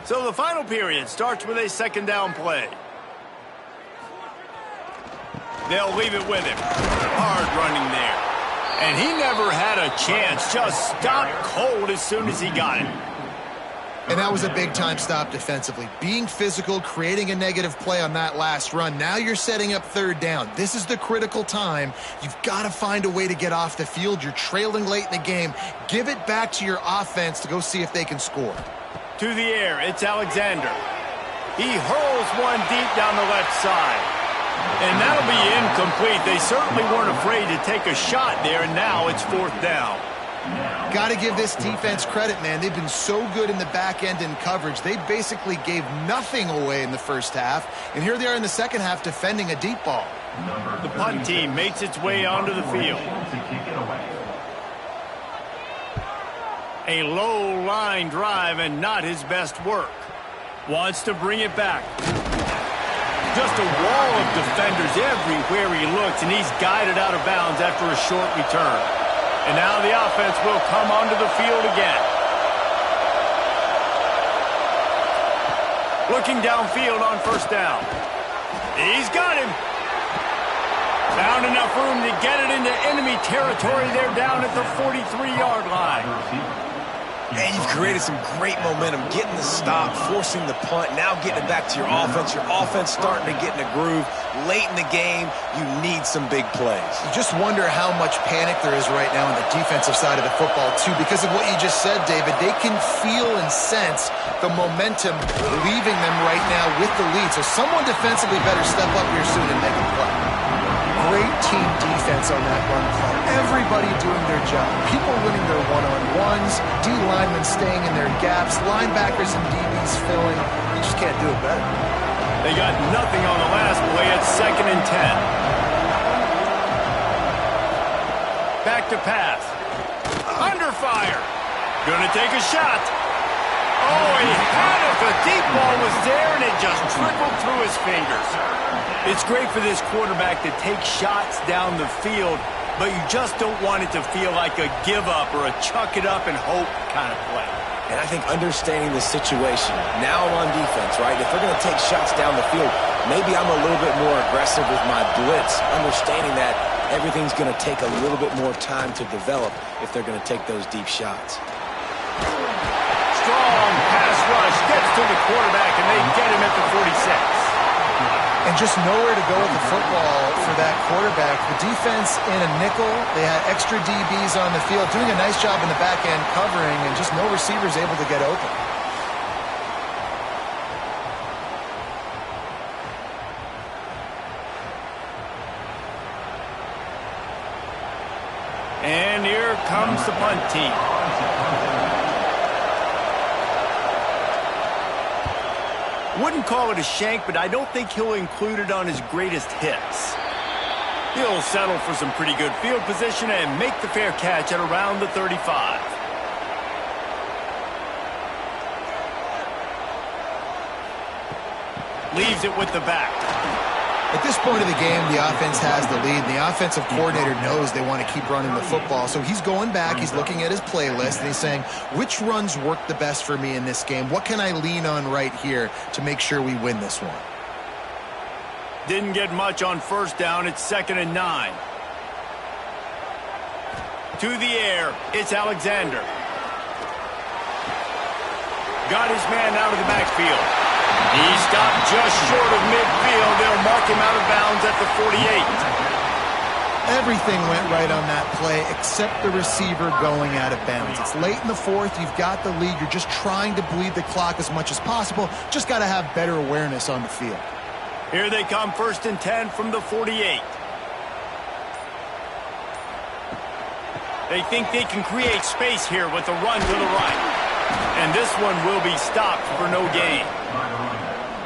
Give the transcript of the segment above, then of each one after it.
So the final period starts with a second down play. They'll leave it with him. Hard running there. And he never had a chance. Just stopped cold as soon as he got it. And that was a big-time stop defensively. Being physical, creating a negative play on that last run. Now you're setting up third down. This is the critical time. You've got to find a way to get off the field. You're trailing late in the game. Give it back to your offense to go see if they can score. To the air, it's Alexander. He hurls one deep down the left side. And that'll be incomplete. They certainly weren't afraid to take a shot there, and now it's fourth down. Got to give this defense credit, man. They've been so good in the back end in coverage. They basically gave nothing away in the first half, and here they are in the second half defending a deep ball. The punt team makes its way onto the field. A low line drive and not his best work. Wants to bring it back. Just a wall of defenders everywhere he looks, and he's guided out of bounds after a short return. And now the offense will come onto the field again. Looking downfield on first down. He's got him. Found enough room to get it into enemy territory. They're down at the 43-yard line. And you've created some great momentum, getting the stop, forcing the punt, now getting it back to your offense. Your offense starting to get in a groove. Late in the game, you need some big plays. You just wonder how much panic there is right now on the defensive side of the football, too, because of what you just said, David. They can feel and sense the momentum leaving them right now with the lead. So someone defensively better step up here soon and make a play. Great team defense on that run play. Everybody doing their job. People winning their one-on-ones, D-linemen staying in their gaps, linebackers and DBs filling. You just can't do it better. They got nothing on the last play at 2nd and 10. Back to pass. Under fire. Gonna take a shot. Oh, he had it. The deep ball was there, and it just trickled through his fingers. It's great for this quarterback to take shots down the field, but you just don't want it to feel like a give-up or a chuck-it-up-and-hope kind of play. And I think understanding the situation, now I'm on defense, right? If they're going to take shots down the field, maybe I'm a little bit more aggressive with my blitz, understanding that everything's going to take a little bit more time to develop if they're going to take those deep shots. Strong pass rush gets to the quarterback, and they get him at the 46. And just nowhere to go with the football for that quarterback. The defense in a nickel, they had extra DBs on the field, doing a nice job in the back end covering, and just no receivers able to get open. And here comes the punt team. Wouldn't call it a shank, but I don't think he'll include it on his greatest hits. He'll settle for some pretty good field position and make the fair catch at around the 35. Leaves it with the back. At this point of the game, the offense has the lead. And the offensive coordinator knows they want to keep running the football. So he's going back, he's looking at his playlist, and he's saying, which runs work the best for me in this game? What can I lean on right here to make sure we win this one? Didn't get much on first down. It's 2nd and 9. To the air, it's Alexander. Got his man out of the backfield. He stopped just short of midfield. They'll mark him out of bounds at the 48. Everything went right on that play except the receiver going out of bounds. It's late in the fourth. You've got the lead. You're just trying to bleed the clock as much as possible. Just got to have better awareness on the field. Here they come, 1st and 10 from the 48. They think they can create space here with a run to the right. And this one will be stopped for no gain.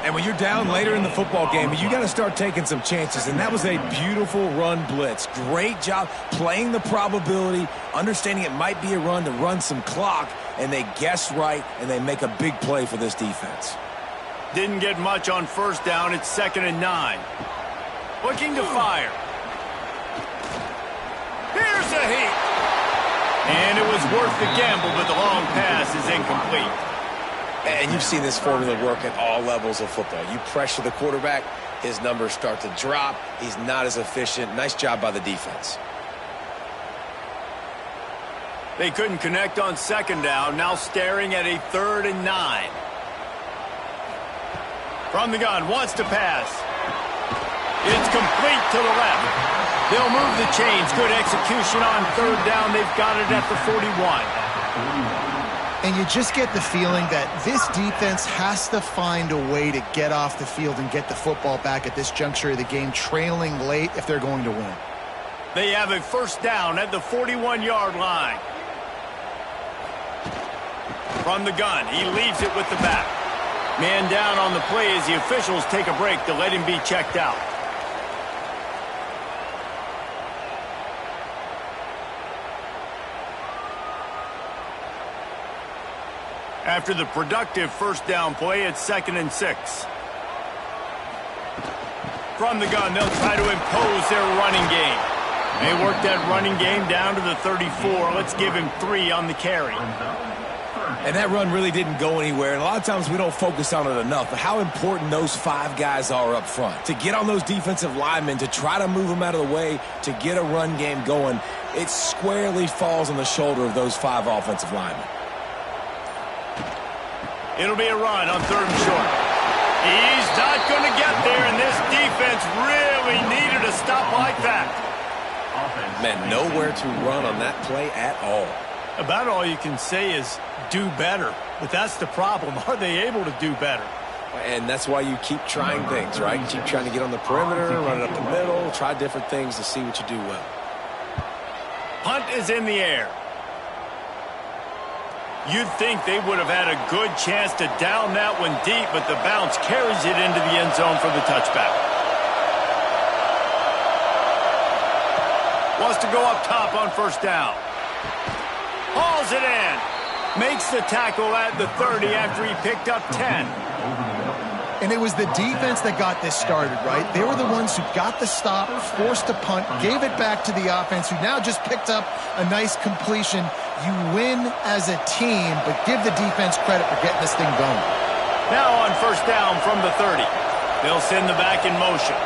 And when you're down later in the football game, you got to start taking some chances. And that was a beautiful run blitz. Great job playing the probability, understanding it might be a run to run some clock, and they guess right, and they make a big play for this defense. Didn't get much on first down. It's 2nd and 9. Looking to fire. Here's a heat. And it was worth the gamble, but the long pass is incomplete. And you've seen this formula work at all levels of football. You pressure the quarterback, his numbers start to drop. He's not as efficient. Nice job by the defense. They couldn't connect on second down. Now staring at a 3rd and 9. From the gun, wants to pass. It's complete to the left. They'll move the chains. Good execution on 3rd down. They've got it at the 41. And you just get the feeling that this defense has to find a way to get off the field and get the football back at this juncture of the game, trailing late if they're going to win. They have a 1st down at the 41-yard line. From the gun, he leaves it with the back. Man down on the play as the officials take a break to let him be checked out. After the productive 1st down play, it's 2nd and 6. From the gun, they'll try to impose their running game. They work that running game down to the 34. Let's give him 3 on the carry. And that run really didn't go anywhere. And a lot of times we don't focus on it enough. But how important those 5 guys are up front. To get on those defensive linemen, to try to move them out of the way, to get a run game going, it squarely falls on the shoulder of those 5 offensive linemen. It'll be a run on 3rd and short. He's not going to get there, and this defense really needed a stop like that. Man, nowhere to run on that play at all. About all you can say is do better. But that's the problem. Are they able to do better? And that's why you keep trying things, right? You keep trying to get on the perimeter, run it up the middle, try different things to see what you do well. Punt is in the air. You'd think they would have had a good chance to down that one deep, but the bounce carries it into the end zone for the touchback. Wants to go up top on 1st down. Hauls it in. Makes the tackle at the 30 after he picked up 10. And it was the defense that got this started, right? They were the ones who got the stop, forced a punt, gave it back to the offense, who now just picked up a nice completion. You win as a team, but give the defense credit for getting this thing going. Now on 1st down from the 30. They'll send the back in motion.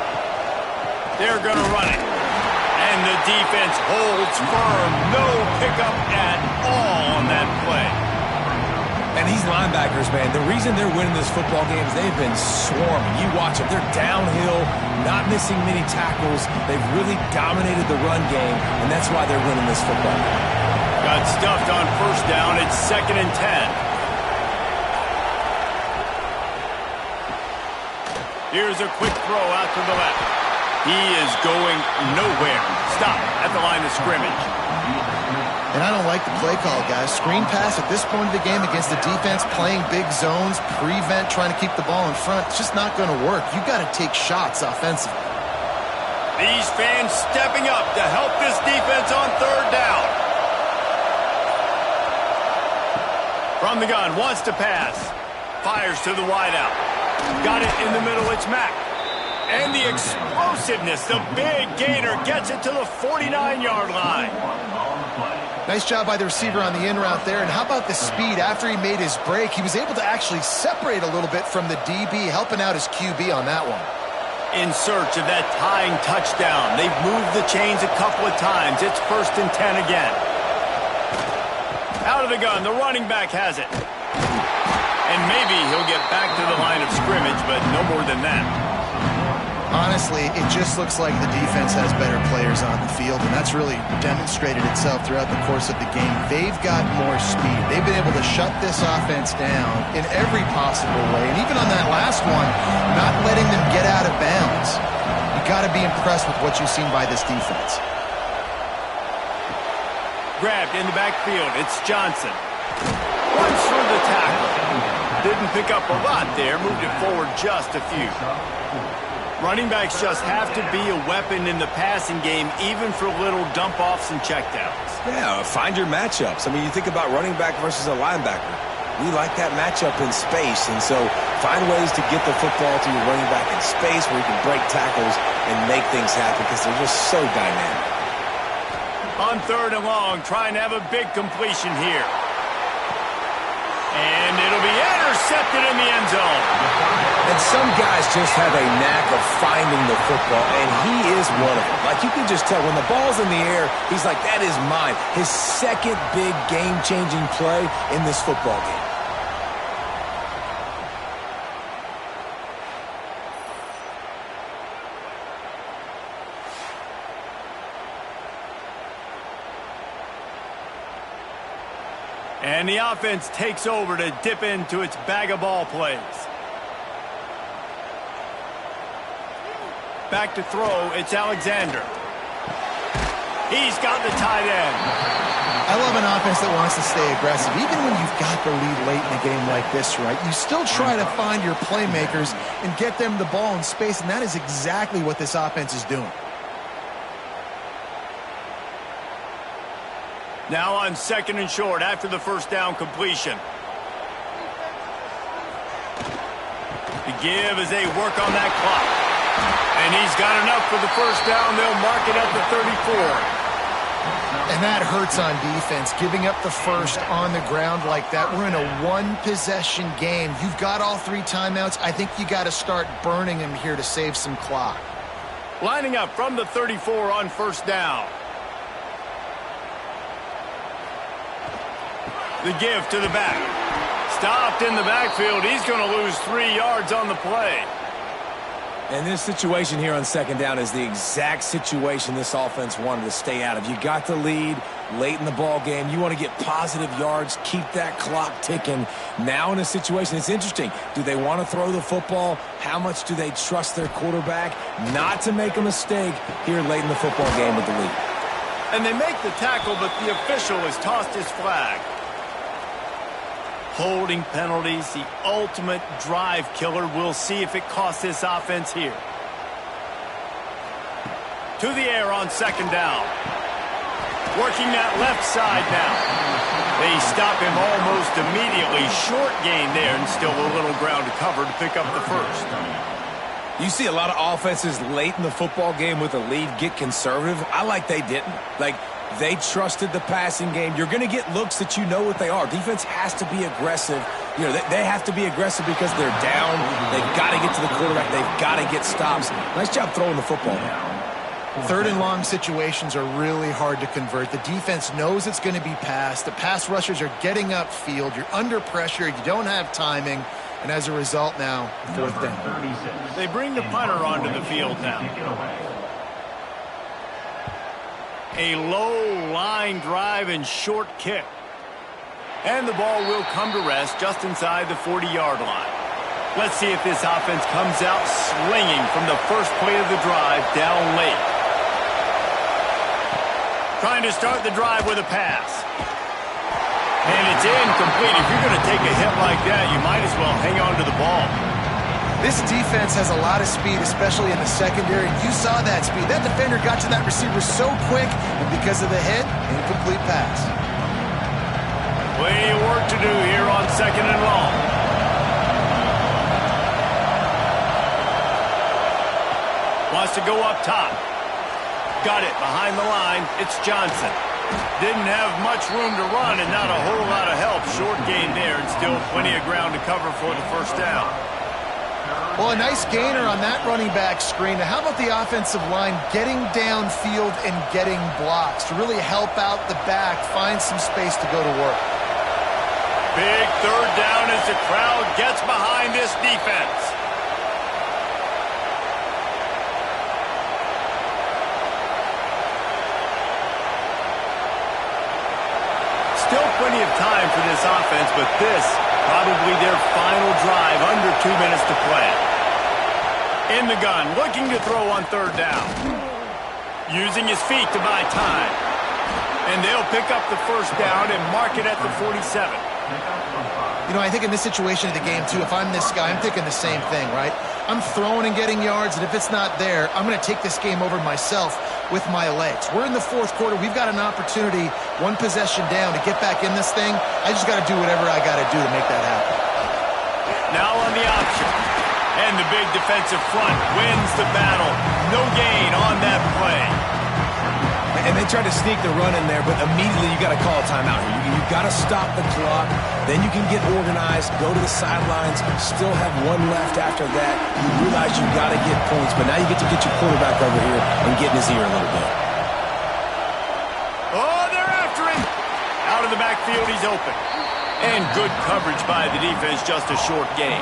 They're going to run it. And the defense holds firm. No pickup at all on that play. And these linebackers, man, the reason they're winning this football game is they've been swarming. You watch them. They're downhill, not missing many tackles. They've really dominated the run game, and that's why they're winning this football game. Got stuffed on 1st down. It's 2nd and 10. Here's a quick throw out to the left. He is going nowhere. Stop at the line of scrimmage. And I don't like the play call, guys. Screen pass at this point of the game against the defense, playing big zones, prevent, trying to keep the ball in front. It's just not going to work. You've got to take shots offensively. These fans stepping up to help this defense on 3rd down. From the gun, wants to pass. Fires to the wideout. Got it in the middle, it's Mack. And the explosiveness, the big gainer gets it to the 49-yard line. Nice job by the receiver on the in route there. And how about the speed after he made his break? He was able to actually separate a little bit from the DB, helping out his QB on that one. In search of that tying touchdown. They've moved the chains a couple of times. It's 1st and 10 again. Out of the gun, the running back has it. And maybe he'll get back to the line of scrimmage, but no more than that. Honestly, it just looks like the defense has better players on the field, and that's really demonstrated itself throughout the course of the game. They've got more speed. They've been able to shut this offense down in every possible way, and even on that last one, not letting them get out of bounds. You got to be impressed with what you've seen by this defense. Grabbed in the backfield, it's Johnson. Runs through the tackle. Didn't pick up a lot there, moved it forward just a few. Running backs just have to be a weapon in the passing game, even for little dump-offs and checkdowns. Yeah, find your matchups. I mean, you think about running back versus a linebacker. We like that matchup in space, and so find ways to get the football to your running back in space where you can break tackles and make things happen because they're just so dynamic. On 3rd and long, trying to have a big completion here. And it'll be intercepted in the end zone. And some guys just have a knack of finding the football, and he is one of them. Like, you can just tell when the ball's in the air, he's like, that is mine. His second big game-changing play in this football game. And the offense takes over to dip into its bag of ball plays. Back to throw, it's Alexander. He's got the tight end. I love an offense that wants to stay aggressive. Even when you've got the lead late in a game like this, right, you still try to find your playmakers and get them the ball in space, and that is exactly what this offense is doing. Now on 2nd and short after the first down completion. The give as they work on that clock. And he's got enough for the first down. They'll mark it at the 34. And that hurts on defense, giving up the first on the ground like that. We're in a one-possession game. You've got all 3 timeouts. I think you got to start burning them here to save some clock. Lining up from the 34 on first down. The give to the back. Stopped in the backfield. He's going to lose 3 yards on the play. And this situation here on 2nd down is the exact situation this offense wanted to stay out of. You got the lead late in the ball game. You want to get positive yards, keep that clock ticking. Now in a situation, it's interesting. Do they want to throw the football? How much do they trust their quarterback not to make a mistake here late in the football game with the lead? And they make the tackle, but the official has tossed his flag. Holding penalties, the ultimate drive killer. We'll see if it costs this offense here. To the air on 2nd down. Working that left side now. They stop him almost immediately. Short gain there and still a little ground to cover to pick up the first. You see a lot of offenses late in the football game with a lead get conservative. I like they didn't. Like, they trusted the passing game. You're going to get looks that you know what they are. Defense has to be aggressive. You know, they have to be aggressive because they're down. They've got to get to the quarterback. They've got to get stops. Nice job throwing the football now. 3rd and long situations are really hard to convert. The defense knows it's going to be passed. The pass rushers are getting upfield. You're under pressure. You don't have timing. And as a result now, 4th down. They bring the punter onto the field now. A low line drive and short kick. And the ball will come to rest just inside the 40-yard line. Let's see if this offense comes out swinging from the first play of the drive down late. Trying to start the drive with a pass. And it's incomplete. If you're going to take a hit like that, you might as well hang on to the ball. This defense has a lot of speed, especially in the secondary. You saw that speed. That defender got to that receiver so quick, and because of the hit, incomplete pass. Plenty of work to do here on 2nd and long. Wants to go up top. Got it behind the line. It's Johnson. Didn't have much room to run and not a whole lot of help. Short gain there and still plenty of ground to cover for the first down. Well, a nice gainer on that running back screen. Now, how about the offensive line getting downfield and getting blocks to really help out the back, find some space to go to work? Big 3rd down as the crowd gets behind this defense. Still plenty of time for this offense, but this probably their final drive, under 2 minutes to play. In the gun, looking to throw on 3rd down. Using his feet to buy time. And they'll pick up the first down and mark it at the 47. You know, I think in this situation of the game, too, if I'm this guy, I'm thinking the same thing, right? I'm throwing and getting yards, and if it's not there, I'm going to take this game over myself with my legs. We're in the 4th quarter. We've got an opportunity, 1 possession down, to get back in this thing. I just got to do whatever I got to do to make that happen. Now on the option. And the big defensive front wins the battle. No gain on that play. And they tried to sneak the run in there, but immediately you got to call a timeout here. You got to stop the clock. Then you can get organized, go to the sidelines, still have one left after that. You realize you got to get points, but now you get to get your quarterback over here and get in his ear a little bit. Oh, they're after him. Out of the backfield, he's open. And good coverage by the defense, just a short gain.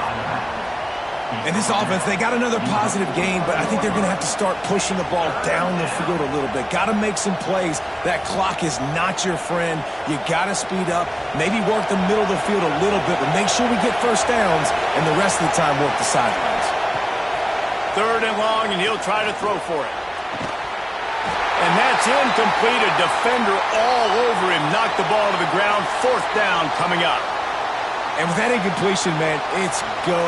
And this offense, they got another positive gain, but I think they're going to have to start pushing the ball down the field a little bit. Got to make some plays. That clock is not your friend. You got to speed up, maybe work the middle of the field a little bit, but make sure we get first downs, and the rest of the time work the sidelines. 3rd and long, and he'll try to throw for it. And that's incomplete. A defender all over him. Knocked the ball to the ground. 4th down coming up. And with that incompletion, man, it's go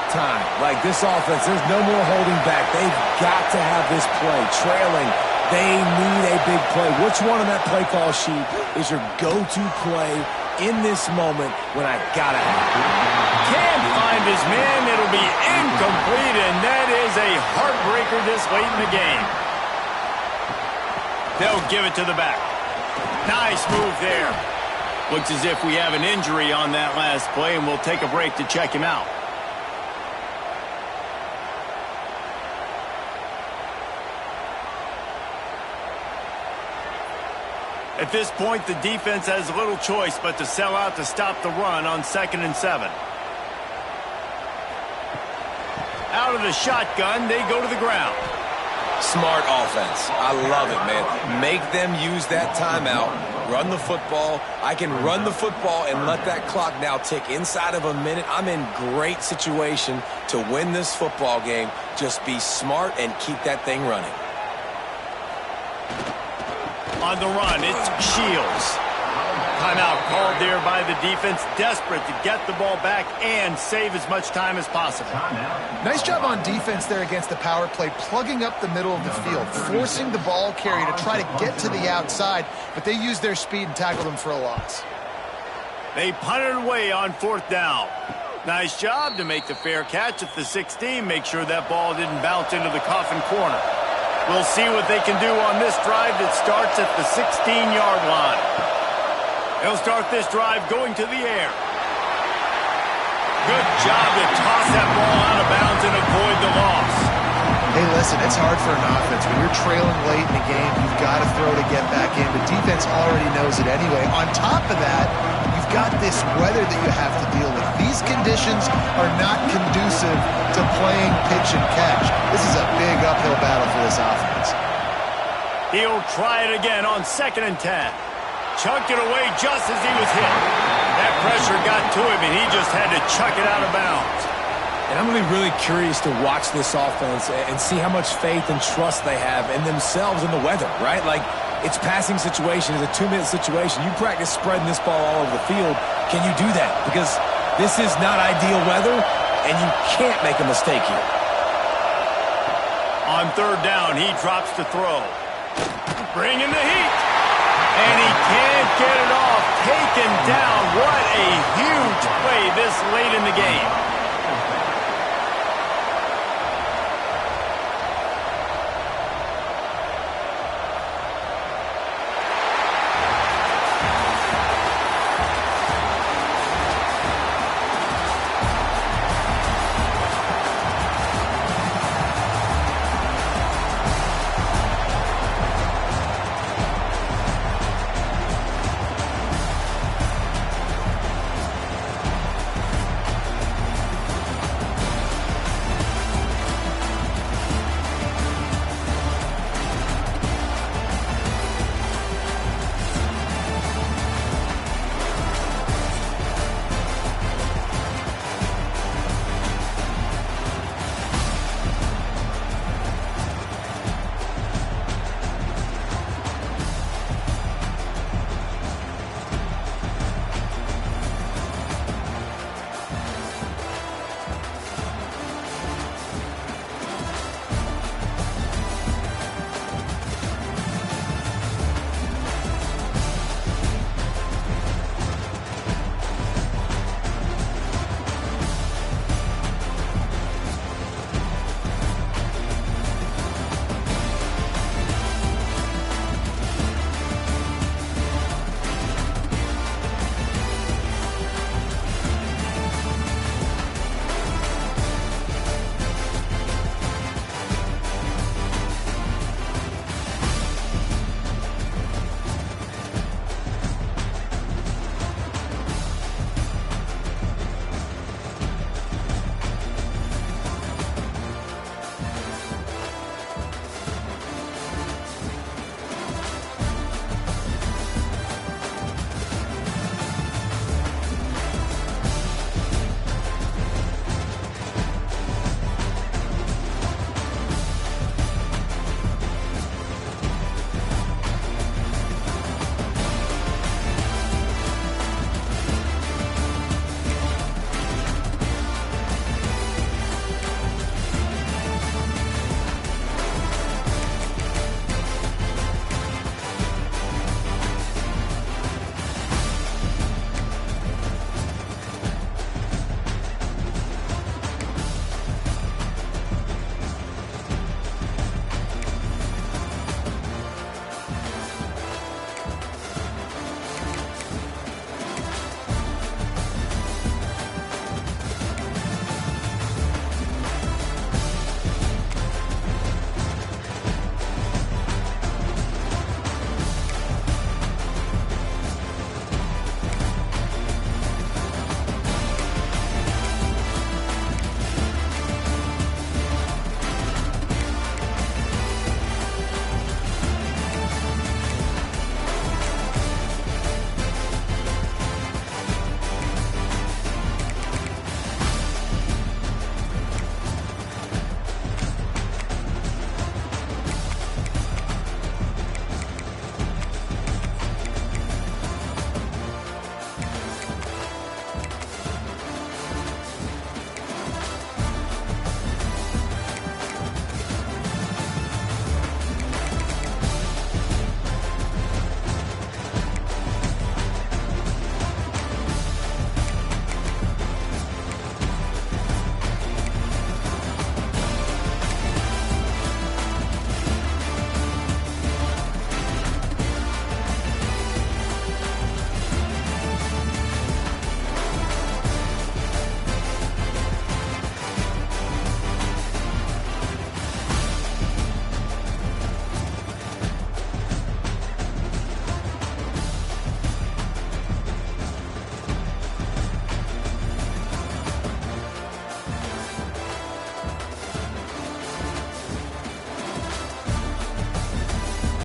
time. Like this offense, there's no more holding back. They've got to have this play. Trailing, they need a big play. Which one on that play call sheet is your go-to play in this moment when I gotta have it? Can't find his man. It'll be incomplete, and that is a heartbreaker this late in the game. They'll give it to the back. Nice move there. Looks as if we have an injury on that last play, and we'll take a break to check him out. At this point, the defense has little choice but to sell out to stop the run on 2nd and 7. Out of the shotgun, they go to the ground. Smart offense. I love it, man. Make them use that timeout. Run the football. I can run the football and let that clock now tick inside of a minute. I'm in great situation to win this football game. Just be smart and keep that thing running. On the run, it's Shields. Timeout called there by the defense, desperate to get the ball back and save as much time as possible. Nice job on defense there against the power play, plugging up the middle of the field, forcing the ball carrier to try to get to the outside, but they used their speed and tackled him for a loss. They punted away on 4th down. Nice job to make the fair catch at the 16, make sure that ball didn't bounce into the coffin corner. We'll see what they can do on this drive that starts at the 16-yard line. They'll start this drive going to the air. Good job to toss that ball out of bounds and avoid the loss. Hey, listen, it's hard for an offense. When you're trailing late in the game, you've got to throw to get back in. The defense already knows it anyway. On top of that, you've got this weather that you have to deal with. These conditions are not conducive to playing pitch and catch. This is a big uphill battle for this offense. He'll try it again on 2nd and 10. Chucked it away just as he was hit. That pressure got to him, and he just had to chuck it out of bounds. And I'm going to be really curious to watch this offense and see how much faith and trust they have in themselves and the weather, right? Like, it's passing situation. It's a 2-minute situation. You practice spreading this ball all over the field. Can you do that? Because this is not ideal weather, and you can't make a mistake here. On 3rd down, he drops to throw. Bringing the heat. And he can't get it off. Taken down. What a huge play this late in the game.